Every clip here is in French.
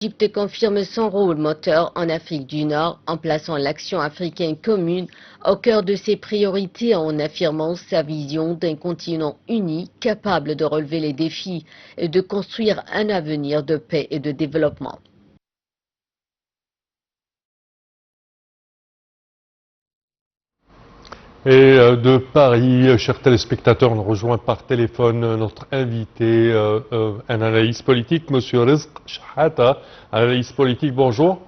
L'Égypte confirme son rôle moteur en Afrique du Nord en plaçant l'action africaine commune au cœur de ses priorités en affirmant sa vision d'un continent uni capable de relever les défis et de construire un avenir de paix et de développement. Et de Paris, chers téléspectateurs, on rejoint par téléphone notre invité, un analyste politique, Monsieur Rizk Chahata, analyste politique, bonjour.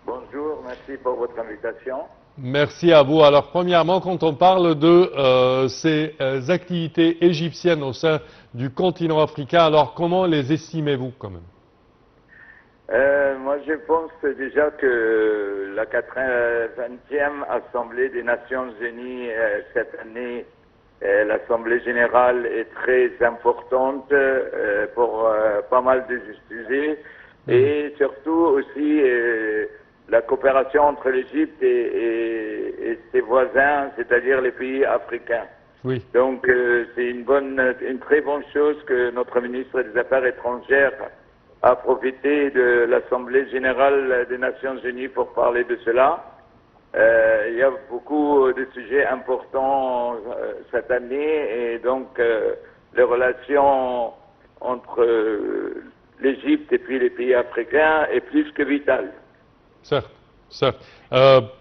Bonjour, merci pour votre invitation. Merci à vous. Alors, premièrement, quand on parle de ces activités égyptiennes au sein du continent africain, alors comment les estimez-vous quand même? Moi, je pense déjà que la 80e Assemblée des Nations Unies cette année, l'Assemblée générale est très importante pour pas mal de sujets et surtout aussi la coopération entre l'Égypte et ses voisins, c'est-à-dire les pays africains. Oui. Donc, c'est une très bonne chose que notre ministre des Affaires étrangères a profité de l'Assemblée générale des Nations Unies pour parler de cela. Il y a beaucoup de sujets importants cette année et donc les relations entre l'Égypte et puis les pays africains est plus que vitale. Certes, certes.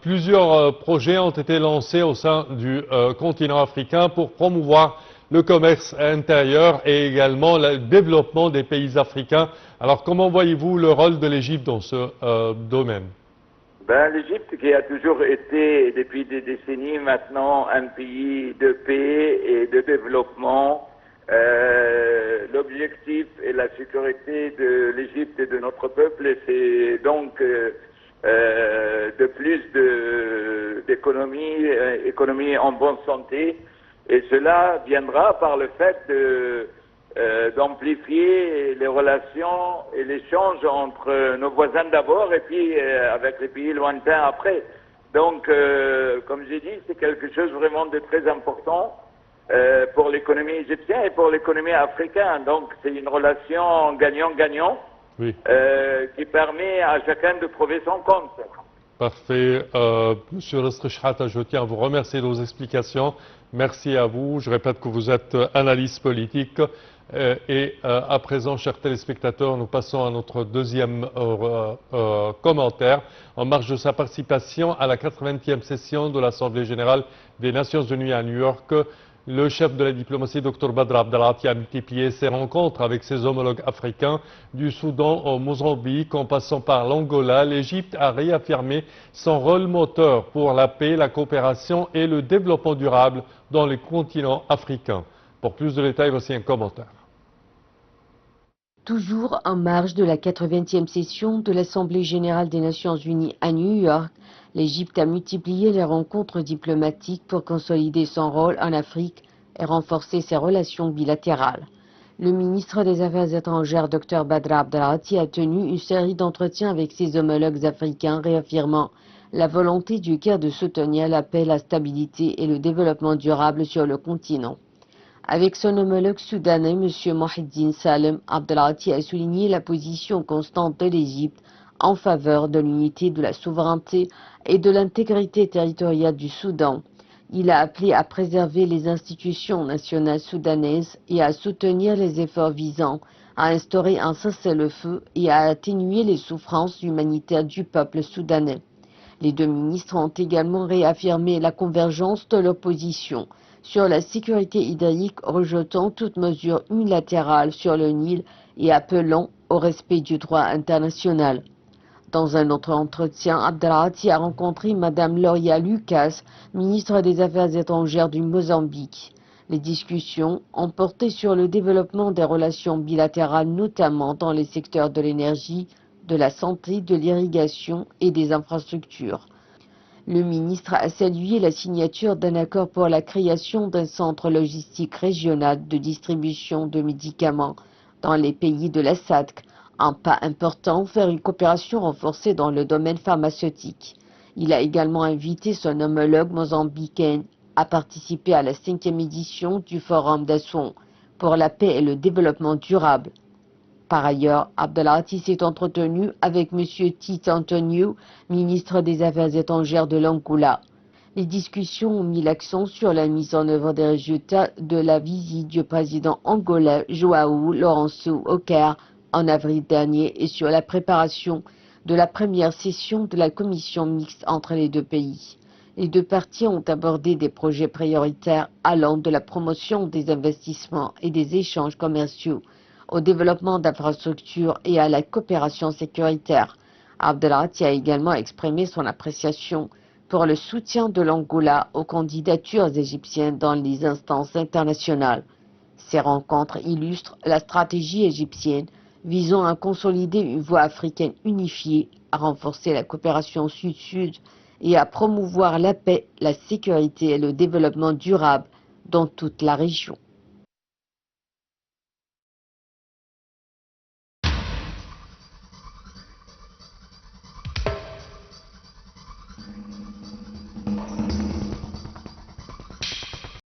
Plusieurs projets ont été lancés au sein du continent africain pour promouvoir le commerce intérieur et également le développement des pays africains. Alors, comment voyez-vous le rôle de l'Égypte dans ce domaine? L'Égypte qui a toujours été, depuis des décennies maintenant, un pays de paix et de développement. L'objectif et la sécurité de l'Égypte et de notre peuple, c'est donc de plus d'économie en bonne santé, et cela viendra par le fait d'amplifier les relations et l'échange entre nos voisins d'abord et puis avec les pays lointains après. Donc, comme j'ai dit, c'est quelque chose vraiment de très important pour l'économie égyptienne et pour l'économie africaine. Donc, c'est une relation gagnant-gagnant. Oui. Qui permet à chacun de trouver son compte. Parfait. Monsieur Rizk Chahata, je tiens à vous remercier de vos explications. Merci à vous. Je répète que vous êtes analyste politique. Et à présent, chers téléspectateurs, nous passons à notre deuxième commentaire en marge de sa participation à la 80e session de l'Assemblée générale des Nations unies à New York. Le chef de la diplomatie, Dr Badr Abdelati, a multiplié ses rencontres avec ses homologues africains du Soudan au Mozambique, en passant par l'Angola. L'Égypte a réaffirmé son rôle moteur pour la paix, la coopération et le développement durable dans les continents africains. Pour plus de détails, voici un commentaire. Toujours en marge de la 80e session de l'Assemblée générale des Nations unies à New York, l'Égypte a multiplié les rencontres diplomatiques pour consolider son rôle en Afrique et renforcer ses relations bilatérales. Le ministre des Affaires étrangères, Dr Badr Abdelati, a tenu une série d'entretiens avec ses homologues africains, réaffirmant la volonté du Caire de soutenir la paix, la stabilité et le développement durable sur le continent. Avec son homologue soudanais, M. Mohiddin Salem, Abdelati a souligné la position constante de l'Égypte en faveur de l'unité, de la souveraineté et de l'intégrité territoriale du Soudan. Il a appelé à préserver les institutions nationales soudanaises et à soutenir les efforts visant à instaurer un cessez-le-feu et à atténuer les souffrances humanitaires du peuple soudanais. Les deux ministres ont également réaffirmé la convergence de leur position sur la sécurité hydraulique, rejetant toute mesure unilatérale sur le Nil et appelant au respect du droit international. Dans un autre entretien, Abdelati a rencontré Mme Loria Lucas, ministre des Affaires étrangères du Mozambique. Les discussions ont porté sur le développement des relations bilatérales, notamment dans les secteurs de l'énergie, de la santé, de l'irrigation et des infrastructures. Le ministre a salué la signature d'un accord pour la création d'un centre logistique régional de distribution de médicaments dans les pays de la SADC, un pas important vers une coopération renforcée dans le domaine pharmaceutique. Il a également invité son homologue mozambicain à participer à la 5e édition du Forum d'Assouan pour la paix et le développement durable. Par ailleurs, Abdelati s'est entretenu avec M. Tite Antonio, ministre des Affaires étrangères de l'Angola. Les discussions ont mis l'accent sur la mise en œuvre des résultats de la visite du président angolais João Lourenço au Caire en avril dernier et sur la préparation de la première session de la commission mixte entre les deux pays. Les deux parties ont abordé des projets prioritaires allant de la promotion des investissements et des échanges commerciaux au développement d'infrastructures et à la coopération sécuritaire. Abdelati a également exprimé son appréciation pour le soutien de l'Angola aux candidatures égyptiennes dans les instances internationales. Ces rencontres illustrent la stratégie égyptienne visant à consolider une voie africaine unifiée, à renforcer la coopération sud-sud et à promouvoir la paix, la sécurité et le développement durable dans toute la région.